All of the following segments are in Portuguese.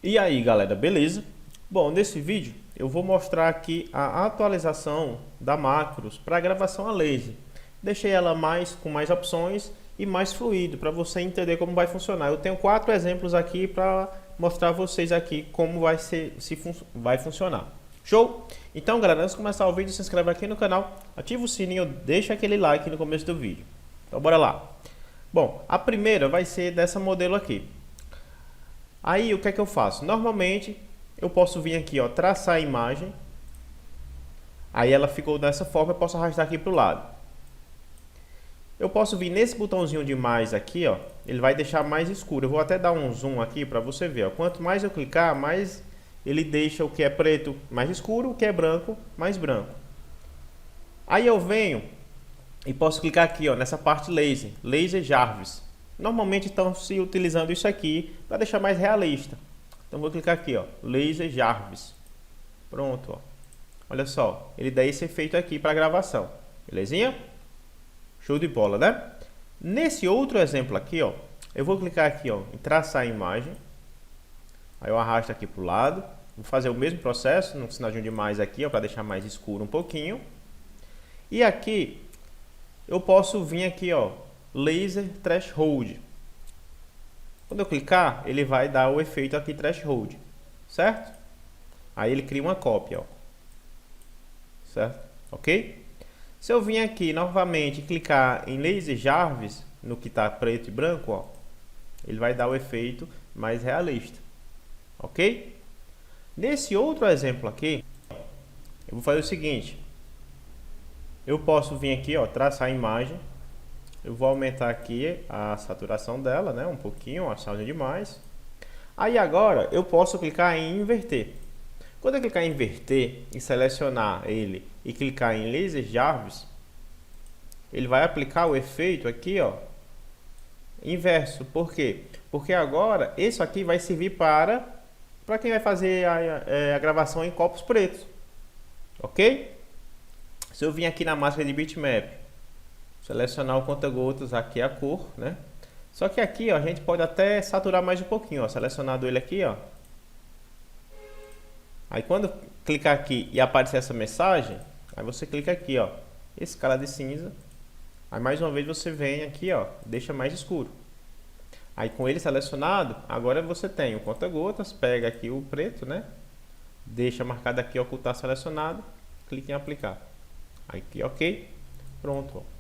E aí galera, beleza? Bom, nesse vídeo eu vou mostrar aqui a atualização da Macros para gravação a laser. Deixei ela com mais opções e mais fluido para você entender como vai funcionar. Eu tenho 4 exemplos aqui para mostrar a vocês aqui como vai funcionar. Show? Então galera, antes de começar o vídeo, se inscreve aqui no canal, ativa o sininho, deixa aquele like no começo do vídeo. Então bora lá. Bom, a primeira vai ser dessa modelo aqui. Aí o que é que eu faço? Normalmente eu posso vir aqui, ó, traçar a imagem. Aí ela ficou dessa forma, eu posso arrastar aqui para o lado. Eu posso vir nesse botãozinho de mais aqui, ó, ele vai deixar mais escuro. Eu vou até dar um zoom aqui para você ver, ó. Quanto mais eu clicar, mais ele deixa o que é preto mais escuro, o que é branco mais branco. Aí eu venho e posso clicar aqui, ó, nessa parte laser Jarvis. Normalmente estão se utilizando isso aqui para deixar mais realista. Então vou clicar aqui, ó, laser Jarvis. Pronto, ó. Olha só, ele dá esse efeito aqui para gravação. Belezinha? Show de bola, né? Nesse outro exemplo aqui, ó, eu vou clicar aqui, ó, em traçar a imagem. Aí eu arrasto aqui para o lado. Vou fazer o mesmo processo, no sinalzinho de mais aqui, ó, para deixar mais escuro um pouquinho. E aqui eu posso vir aqui, ó, laser threshold. Quando eu clicar, ele vai dar o efeito aqui threshold, certo? Aí ele cria uma cópia, ó. Certo? Ok? Se eu vir aqui novamente e clicar em laser Jarvis, no que está preto e branco, ó, ele vai dar o efeito mais realista. Ok? Nesse outro exemplo aqui, eu vou fazer o seguinte. Eu posso vir aqui, ó, traçar a imagem. Eu vou aumentar aqui a saturação dela, né, um pouquinho, achando demais. Aí agora eu posso clicar em inverter. Quando eu clicar em inverter e selecionar ele e clicar em laser Jarvis, ele vai aplicar o efeito aqui, ó, inverso. Por quê? Porque agora isso aqui vai servir para quem vai fazer a gravação em copos pretos. Ok? Se eu vim aqui na máscara de bitmap, selecionar o conta-gotas, aqui a cor, né? Só que aqui, ó, a gente pode até saturar mais um pouquinho, ó, selecionado ele aqui, ó. Aí quando clicar aqui e aparecer essa mensagem, aí você clica aqui, ó, escala de cinza. Aí mais uma vez você vem aqui, ó, deixa mais escuro. Aí com ele selecionado, agora você tem o conta-gotas, pega aqui o preto, né? Deixa marcado aqui, ocultar selecionado, clique em aplicar. Aqui, ok? Pronto, ó.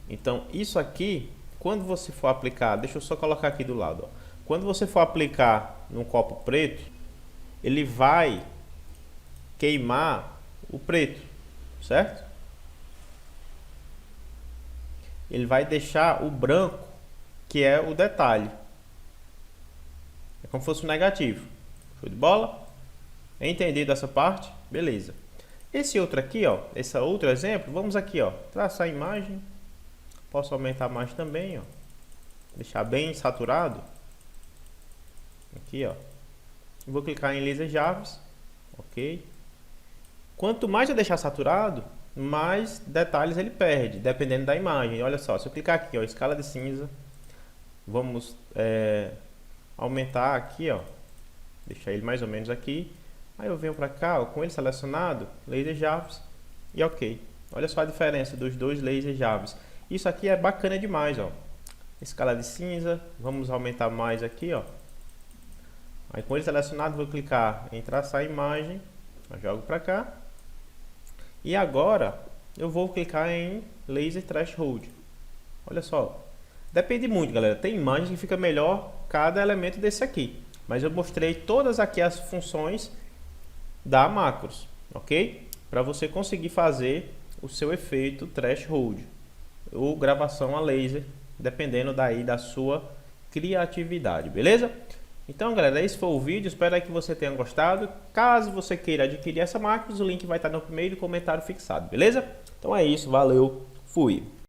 Então, isso aqui, quando você for aplicar, deixa eu só colocar aqui do lado, ó. Quando você for aplicar num copo preto, ele vai queimar o preto, certo? Ele vai deixar o branco, que é o detalhe. É como se fosse um negativo. Show de bola? Entendido essa parte? Beleza. Esse outro aqui, ó, esse outro exemplo, vamos aqui, ó, traçar a imagem. Posso aumentar mais também, ó. Deixar bem saturado. Aqui, ó. Vou clicar em laser Jarvis. Ok. Quanto mais eu deixar saturado, mais detalhes ele perde, dependendo da imagem. Olha só, se eu clicar aqui, ó, escala de cinza. Vamos aumentar aqui, ó. Deixar ele mais ou menos aqui. Aí eu venho para cá, ó, com ele selecionado, laser Jarvis. E ok. Olha só a diferença dos dois laser Jarvis. Isso aqui é bacana demais, ó. Escala de cinza, vamos aumentar mais aqui, ó. Aí com ele selecionado, vou clicar em traçar a imagem, eu jogo para cá. E agora eu vou clicar em laser threshold. Olha só, depende muito, galera. Tem imagens que fica melhor cada elemento desse aqui, mas eu mostrei todas aqui as funções da Macros, ok? Para você conseguir fazer o seu efeito threshold ou gravação a laser, dependendo daí da sua criatividade, beleza? Então galera, esse foi o vídeo, espero que você tenha gostado. Caso você queira adquirir essa Macros, o link vai estar no primeiro comentário fixado, beleza? Então é isso, valeu, fui!